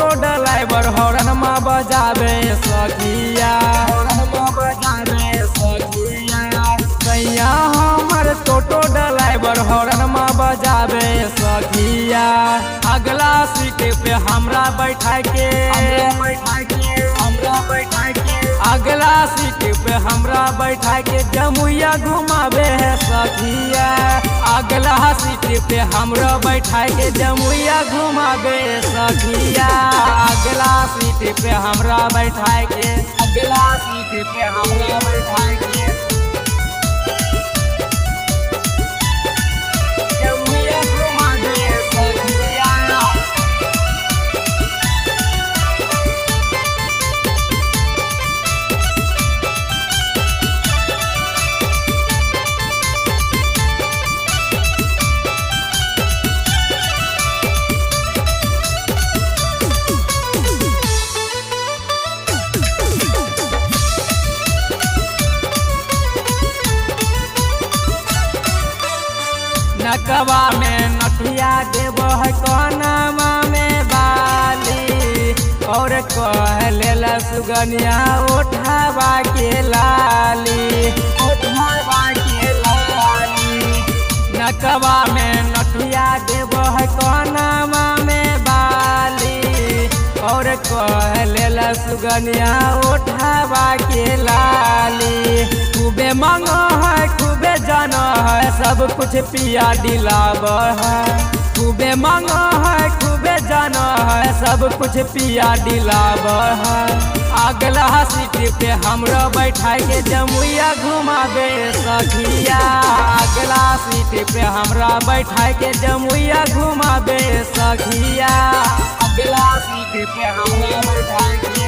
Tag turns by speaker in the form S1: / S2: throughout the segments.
S1: टोटो driver horn में बजावे सखिया, सैया हमर टोटो ड्राइवर हॉर्न में बजावे सखिया। अगला सीट पे हमरा बैठा के अगला सीट पे हमरा बैठा के जमुइया घुमावे है सखिया। अगला सीट पे हमरा बैठा के जमुइया घुमावे सखिया। अगला सीट पे हमरा बैठा के जमुइया घुमावे सखिया। नकवा में नथिया देव है कोनमा में बाली, और कह लेला सुगनिया उठावा के लाली। नकवा में नथिया देव है कोनमा में बाली, और कह लेला सुगनिया उठावा के लाली। खूबे मांगो है खूबे जानो है सब कुछ पिया दिलाव है। खूबे मांगो है खूबे जानो है सब कुछ पिया दिलाव है। अगला सीट पे हमरा बैठा के जमुइया घुमावे सखिया। अगला सीट पे हमरा बैठा के जमुइया घुमावे सखिया। अगला सीट पे हमरा बैठा के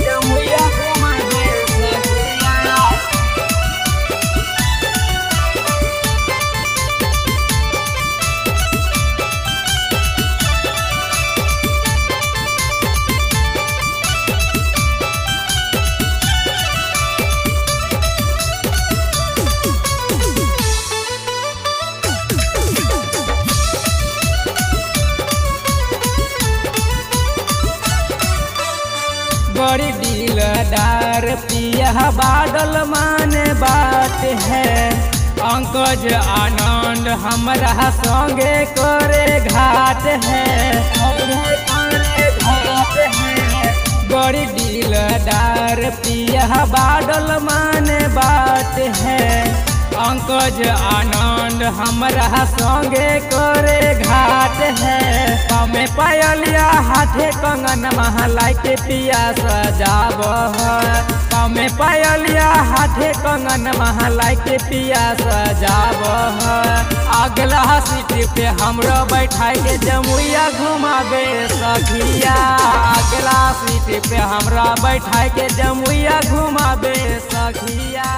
S1: जमुइया घुमावे सखिया। बड़ी दिलदार पिया बादल माने बात है। अंकज आनंद हमरा संगे करे घाट है। बड़ी दिलदार पिया बादल माने बात है। अंकज आनंद हमरा संगे करे घाट है। कमे पायलिया हाथे कंगन महलाई के पिया सजाव है। कमे पायलिया हाथे कंगन महलाई के पिया सजाव है। अगला सीट पे हमरा बैठा के जमुइया घुमावे सखिया। अगला सीट पे हमरा बैठा के जमुइया घुमावे सखिया।